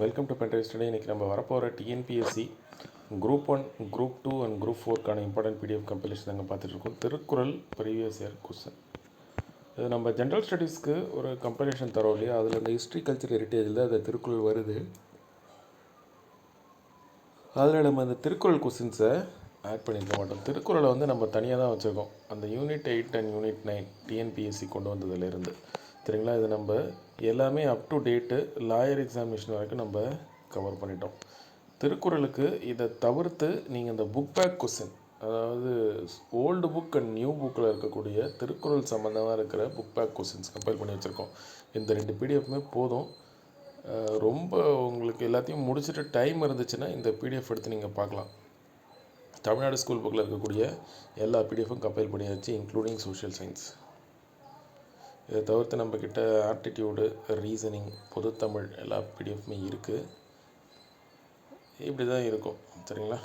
Welcome to pen drive study. இன்றைக்கி நம்ம வரப்போகிற TNPSC group 1, group 2 and group 4க்கான இம்பார்ட்டன்ட் பிடிஎஃப் கம்பெலிஷன் நாங்கள் பார்த்துட்ருக்கோம். Thirukkural previous year question. இது நம்ம ஜென்ரல் ஸ்டடீஸ்க்கு ஒரு கம்பெலிஷன் தரோம் இல்லையா, அதில் இந்த ஹிஸ்ட்ரி கல்ச்சர் ஹெரிட்டேஜில் அந்த திருக்குறள் வருது. அதில் நம்ம அந்த திருக்குறள் கொஸ்டின்ஸை ஆட் பண்ணியிருக்க மாட்டோம். திருக்குறளை நம்ம தனியாக தான் வச்சுருக்கோம். அந்த யூனிட் 8 அண்ட் யூனிட் 9 டிஎன்பிஎஸ்சி கொண்டு வந்ததுலேருந்து சரிங்களா. இது நம்ம எல்லாமே up to date lawyer examination வரைக்கும் நம்ம கவர் பண்ணிட்டோம். திருக்குறளுக்கு இதை தவிர்த்து நீங்கள் இந்த புக் பேக் கொஸ்டின், அதாவது ஓல்டு புக் அண்ட் நியூ புக்கில் இருக்கக்கூடிய திருக்குறள் சம்மந்தமாக இருக்கிற புக் பேக் கொஸ்டின்ஸ் கம்பேர் பண்ணி வச்சுருக்கோம். இந்த 2 பிடிஎஃப்மே போதும். ரொம்ப உங்களுக்கு எல்லாத்தையும் முடிச்சுட்டு டைம் இருந்துச்சுன்னா இந்த பிடிஎஃப் எடுத்து நீங்கள் பார்க்கலாம். தமிழ்நாடு ஸ்கூல் புக்கில் இருக்கக்கூடிய எல்லா பிடிஎஃப்பும் கம்பைல் பண்ணியாச்சு, இன்க்ளூடிங் சோஷியல் சயின்ஸ். இதை தவிர்த்து நம்மக்கிட்ட ஆப்டிடியூடு, ரீசனிங், பொதுத்தமிழ் எல்லா பிடிஎஃப்மே இருக்குது. இப்படி தான் இருக்கும் சரிங்களா.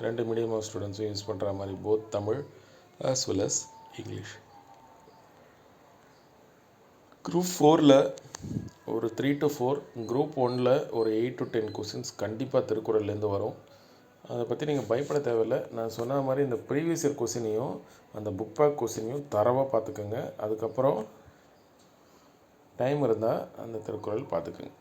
2 மீடியம் ஆஃப் ஸ்டூடெண்ட்ஸும் யூஸ் பண்ணுற மாதிரி, both Tamil as well as English. Group 4ல் ஒரு 3 to 4, குரூப் 1ல் ஒரு 8 to 10 கொஸ்டின்ஸ் கண்டிப்பாக திருக்குறள்லேருந்து வரும். அதை பற்றி நீங்கள் பயப்பட தேவையில்லை. நான் சொன்ன மாதிரி இந்த ப்ரீவியஸ் இயர் கொஸ்டினையும் அந்த புக் பேக் கொஸ்டினையும் தரவாக பார்த்துக்கோங்க. அதுக்கப்புறம் டைம் இருந்தால் அந்த திருக்குறள் பார்த்துக்குங்க.